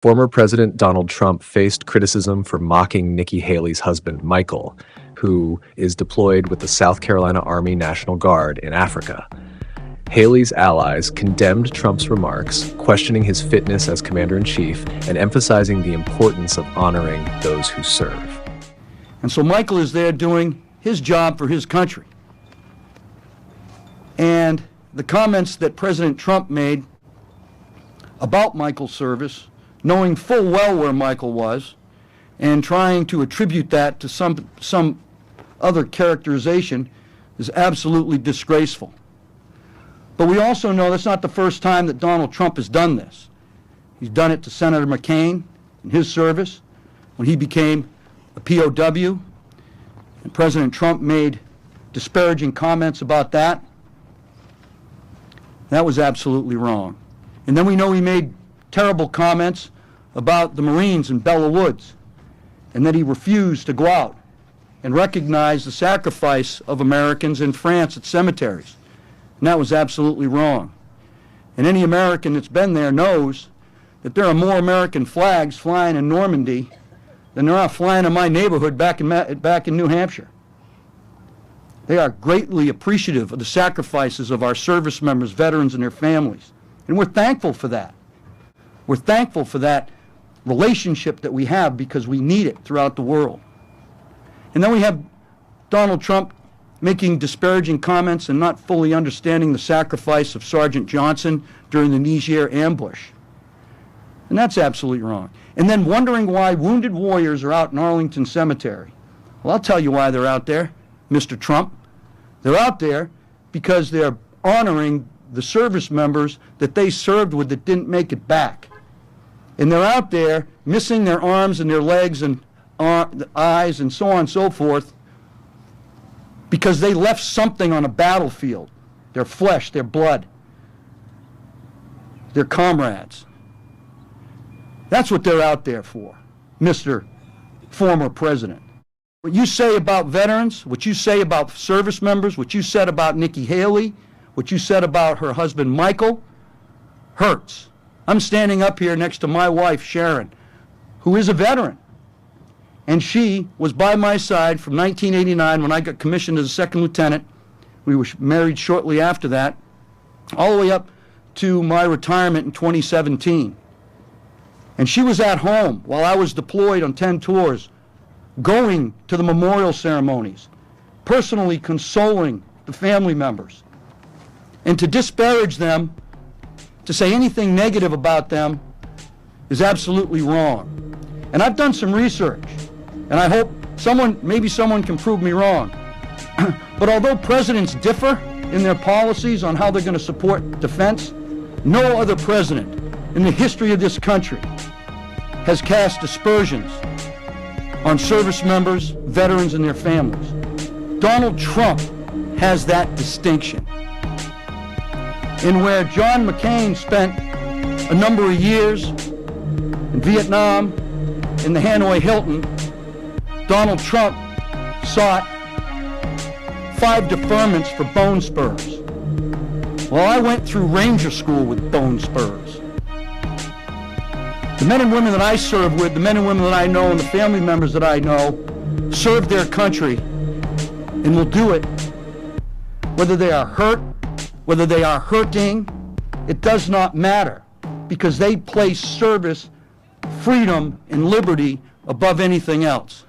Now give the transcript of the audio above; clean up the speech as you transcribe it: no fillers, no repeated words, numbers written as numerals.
Former President Donald Trump faced criticism for mocking Nikki Haley's husband, Michael, who is deployed with the South Carolina Army National Guard in Africa. Haley's allies condemned Trump's remarks, questioning his fitness as commander-in-chief and emphasizing the importance of honoring those who serve. And so Michael is there doing his job for his country. And the comments that President Trump made about Michael's service, knowing full well where Michael was, and trying to attribute that to some other characterization, is absolutely disgraceful. But we also know that's not the first time that Donald Trump has done this. He's done it to Senator McCain in his service when he became a POW, and President Trump made disparaging comments about that. That was absolutely wrong. And then we know he made terrible comments about the Marines in Bella Woods, and that he refused to go out and recognize the sacrifice of Americans in France at cemeteries. And that was absolutely wrong. And any American that's been there knows that there are more American flags flying in Normandy than there are flying in my neighborhood back in New Hampshire. They are greatly appreciative of the sacrifices of our service members, veterans, and their families. And we're thankful for that. We're thankful for that relationship that we have because we need it throughout the world. And then we have Donald Trump making disparaging comments and not fully understanding the sacrifice of Sergeant Johnson during the Niger ambush. And that's absolutely wrong. And then wondering why wounded warriors are out in Arlington Cemetery. Well, I'll tell you why they're out there, Mr. Trump. They're out there because they're honoring the service members that they served with that didn't make it back. And they're out there missing their arms and their legs and eyes and so on and so forth because they left something on a battlefield, their flesh, their blood, their comrades. That's what they're out there for, Mr. Former President. What you say about veterans, what you say about service members, what you said about Nikki Haley, what you said about her husband Michael, hurts. I'm standing up here next to my wife Sharon, who is a veteran. And she was by my side from 1989 when I got commissioned as a second lieutenant. We were married shortly after that, all the way up to my retirement in 2017. And she was at home while I was deployed on 10 tours, going to the memorial ceremonies, personally consoling the family members. And to disparage them, to say anything negative about them, is absolutely wrong. And I've done some research, and I hope maybe someone can prove me wrong. But although presidents differ in their policies on how they're going to support defense, no other president in the history of this country has cast aspersions on service members, veterans, and their families. Donald Trump has that distinction. And where John McCain spent a number of years in Vietnam, in the Hanoi Hilton, Donald Trump sought 5 deferments for bone spurs. Well, I went through Ranger School with bone spurs. The men and women that I serve with, the men and women that I know, and the family members that I know, serve their country and will do it whether they are hurt, whether they are hurting, it does not matter, because they place service, freedom, and liberty above anything else.